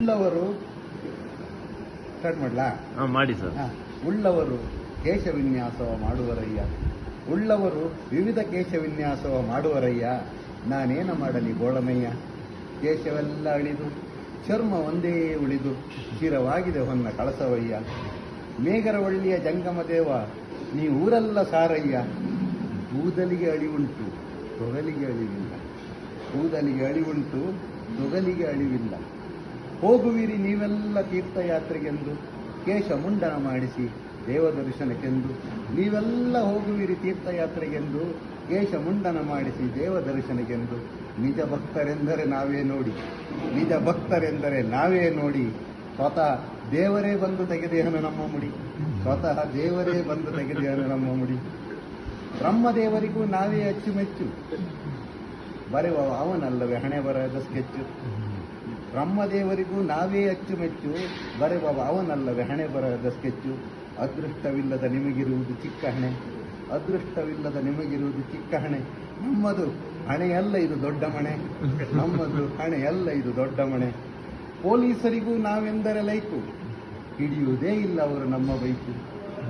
ಉಳ್ಳವರು ಸ್ಟಾರ್ಟ್ ಮಾಡ್ಲಾ? ಮಾಡಿ ಸರ್. ಉಳ್ಳವರು ಕೇಶ ವಿನ್ಯಾಸವ ಮಾಡುವರಯ್ಯ, ಉಳ್ಳವರು ವಿವಿಧ ಕೇಶ ವಿನ್ಯಾಸವ ಮಾಡುವರಯ್ಯ, ನಾನೇನ ಮಾಡಲಿ ಗೋಳಮಯ್ಯ. ಕೇಶವೆಲ್ಲ ಅಳಿದು ಚರ್ಮ ಒಂದೇ ಉಳಿದು ಚಿರವಾಗಿದೆ ಹೊನ್ನ ಕಳಸವಯ್ಯ. ಮೇಘರವಳ್ಳಿಯ ಜಂಗಮ ದೇವ ನೀ ಊರೆಲ್ಲ ಸಾರಯ್ಯ. ಕೂದಲಿಗೆ ಅಳಿವುಂಟು ತೊಗಲಿಗೆ ಅಳಿವಿಲ್ಲ, ಕೂದಲಿಗೆ ಅಳಿವುಂಟು ತೊಗಲಿಗೆ ಅಳಿವಿಲ್ಲ. ಹೋಗುವಿರಿ ನೀವೆಲ್ಲ ತೀರ್ಥಯಾತ್ರೆಗೆಂದು ಕೇಶ ಮುಂಡನ ಮಾಡಿಸಿ ದೇವದರ್ಶನಕ್ಕೆಂದು. ನೀವೆಲ್ಲ ಹೋಗುವಿರಿ ತೀರ್ಥಯಾತ್ರೆಗೆಂದು ಕೇಶ ಮುಂಡನ ಮಾಡಿಸಿ ದೇವದರ್ಶನಕ್ಕೆಂದು. ನಿಜ ಭಕ್ತರೆಂದರೆ ನಾವೇ ನೋಡಿ, ನಿಜ ಭಕ್ತರೆಂದರೆ ನಾವೇ ನೋಡಿ. ಸ್ವತಃ ದೇವರೇ ಬಂದು ತೆಗೆದೇಹನು ನಮ್ಮ ಮುಡಿ, ಸ್ವತಃ ದೇವರೇ ಬಂದು ತೆಗೆದೇಹನು ನಮ್ಮ ಮುಡಿ. ಬ್ರಹ್ಮದೇವರಿಗೂ ನಾವೇ ಅಚ್ಚುಮೆಚ್ಚು, ಬರೆವ ಅವನಲ್ಲವೇ ಹಣೆ ಬರದ ಸ್ಕೆಚ್ಚು. ಬ್ರಹ್ಮದೇವರಿಗೂ ನಾವೇ ಅಚ್ಚುಮೆಚ್ಚು, ಬರೆವ ಅವನಲ್ಲವೇ ಹಣೆ ಬರದ ಸ್ಕೆಚ್ಚು. ಅದೃಷ್ಟವಿಲ್ಲದ ನಿಮಗಿರುವುದು ಚಿಕ್ಕ ಹಣೆ, ಅದೃಷ್ಟವಿಲ್ಲದ ನಿಮಗಿರುವುದು ಚಿಕ್ಕ ಹಣೆ. ನಮ್ಮದು ಹಣೆಯಲ್ಲ ಇದು ದೊಡ್ಡ ಮಣೆ, ನಮ್ಮದು ಹಣೆಯಲ್ಲ ಇದು ದೊಡ್ಡ ಮಣೆ. ಪೊಲೀಸರಿಗೂ ನಾವೆಂದರೆ ಲೈಕು, ಹಿಡಿಯುವುದೇ ಇಲ್ಲ ಅವರು ನಮ್ಮ ಬೈಕು.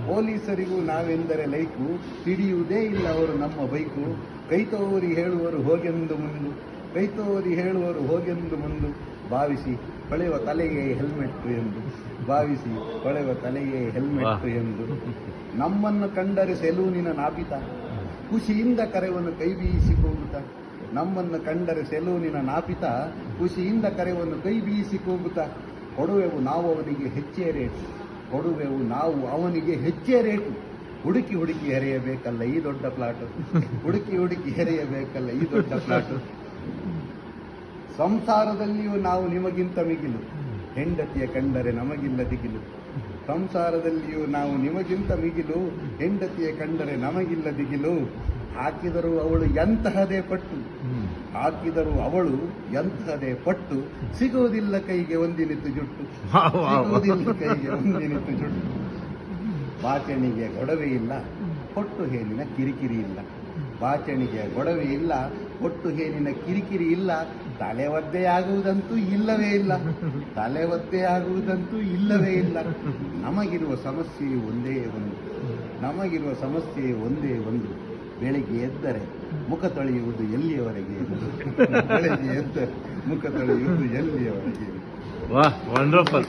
ಪೊಲೀಸರಿಗೂ ನಾವೆಂದರೆ ಲೈಕು, ಹಿಡಿಯುವುದೇ ಇಲ್ಲ ಅವರು ನಮ್ಮ ಬೈಕು. ಕೈತೋರಿ ಹೇಳುವರು ಹೋಗೆಂದು ಮುಂದು, ಕೈತೋರಿ ಹೇಳುವರು ಹೋಗೆಂದು ಮುಂದು. ಭಾವಿಸಿ ಹೊಳೆವ ತಲೆಗೆ ಹೆಲ್ಮೆಟ್ ಎಂದು, ಭಾವಿಸಿ ಹೊಳೆವ ತಲೆಗೆ ಹೆಲ್ಮೆಟ್ ಎಂದು. ನಮ್ಮನ್ನು ಕಂಡರೆ ಸೆಲೂನಿನ ನಾಪಿತ, ಖುಷಿಯಿಂದ ಕರೆವನ್ನು ಕೈ ಬೀಸಿ ಕೂಗುತ್ತ. ನಮ್ಮನ್ನು ಕಂಡರೆ ಸೆಲೂನಿನ ನಾಪಿತ, ಖುಷಿಯಿಂದ ಕರೆವನ್ನು ಕೈ ಬೀಸಿ ಕೂಗುತ್ತ. ಕೊಡುವೆವು ನಾವು ಅವನಿಗೆ ಹೆಚ್ಚೇ ರೇಟು, ಕೊಡುವೆವು ನಾವು ಅವನಿಗೆ ಹೆಚ್ಚೇ ರೇಟು. ಹುಡುಕಿ ಹುಡುಕಿ ಹೆರೆಯಬೇಕಲ್ಲ ಈ ದೊಡ್ಡ ಪ್ಲಾಟು, ಹುಡುಕಿ ಹುಡುಕಿ ಹೆರೆಯಬೇಕಲ್ಲ ಈ ದೊಡ್ಡ ಪ್ಲಾಟು. ಸಂಸಾರದಲ್ಲಿಯೂ ನಾವು ನಿಮಗಿಂತ ಮಿಗಿಲು, ಹೆಂಡತಿಯ ಕಂಡರೆ ನಮಗಿಲ್ಲ ದಿಗಿಲು. ಸಂಸಾರದಲ್ಲಿಯೂ ನಾವು ನಿಮಗಿಂತ ಮಿಗಿಲು, ಹೆಂಡತಿಯ ಕಂಡರೆ ನಮಗಿಲ್ಲ ದಿಗಿಲು. ಹಾಕಿದರೂ ಅವಳು ಎಂತಹದೇ ಪಟ್ಟು, ಹಾಕಿದರೂ ಅವಳು ಎಂತಹದೇ ಪಟ್ಟು. ಸಿಗುವುದಿಲ್ಲ ಕೈಗೆ ಒಂದಿನಿತ್ತು ಜುಟ್ಟು, ಸಿಗುವುದಿಲ್ಲ ಕೈಗೆ ಒಂದಿನಿತ್ತು ಜುಟ್ಟು. ಬಾಚಣಿಗೆ ಗೊಡವೆ ಇಲ್ಲ, ಹೊಟ್ಟು ಹೇನಿನ ಕಿರಿಕಿರಿ ಇಲ್ಲ. ಬಾಚಣಿಗೆ ಗೊಡವೆ ಇಲ್ಲ, ಹೊಟ್ಟು ಹೇನಿನ ಕಿರಿಕಿರಿ ಇಲ್ಲ. ತಲೆ ಒದ್ದೆಯಾಗುವುದಂತೂ ಇಲ್ಲವೇ ಇಲ್ಲ, ತಲೆ ಒದ್ದೆಯಾಗುವುದಂತೂ ಇಲ್ಲವೇ ಇಲ್ಲ. ನಮಗಿರುವ ಸಮಸ್ಯೆ ಒಂದೇ ಒಂದು, ನಮಗಿರುವ ಸಮಸ್ಯೆ ಒಂದೇ ಒಂದು. ಬೆಳಿಗ್ಗೆ ಎದ್ದರೆ ಮುಖ ತೊಳೆಯುವುದು ಎಲ್ಲಿಯವರೆಗೆ, ಬೆಳಿಗ್ಗೆ ಎದ್ದರೆ ಮುಖ ತೊಳೆಯುವುದು ಎಲ್ಲಿಯವರೆಗೆ. ವಾಹ್, ವಂಡರ್ಫುಲ್.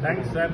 Thanks sir.